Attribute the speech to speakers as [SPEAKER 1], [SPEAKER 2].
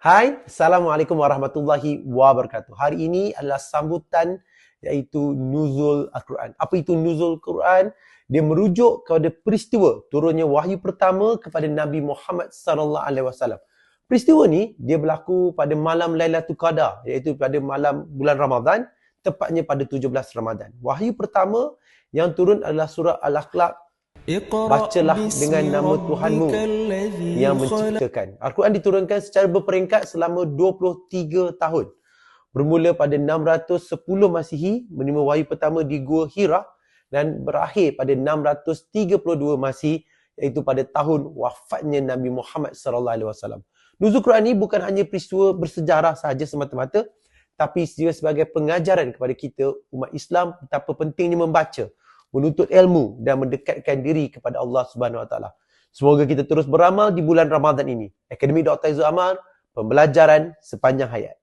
[SPEAKER 1] Hai, Assalamualaikum warahmatullahi wabarakatuh. Hari ini adalah sambutan iaitu Nuzul Al-Quran. Apa itu Nuzul Al-Quran? Dia merujuk kepada peristiwa turunnya wahyu pertama kepada Nabi Muhammad sallallahu alaihi wasallam. Peristiwa ni dia berlaku pada malam Lailatul Qadar, iaitu pada malam bulan Ramadan, tepatnya pada 17 Ramadan. Wahyu pertama yang turun adalah surah Al-Aqlaq. Bacalah dengan nama Tuhanmu yang menciptakan. Al-Quran diturunkan secara berperingkat selama 23 tahun. Bermula pada 610 Masihi, menerima wahyu pertama di Gua Hira dan berakhir pada 632 Masihi, iaitu pada tahun wafatnya Nabi Muhammad SAW. Nuzul Quran ini bukan hanya peristiwa bersejarah sahaja semata-mata, tapi dia sebagai pengajaran kepada kita umat Islam betapa pentingnya membaca, menuntut ilmu dan mendekatkan diri kepada Allah Subhanahu Wa Taala. Semoga kita terus beramal di bulan Ramadan ini. Akademik Dr. Aizul Amar, pembelajaran sepanjang hayat.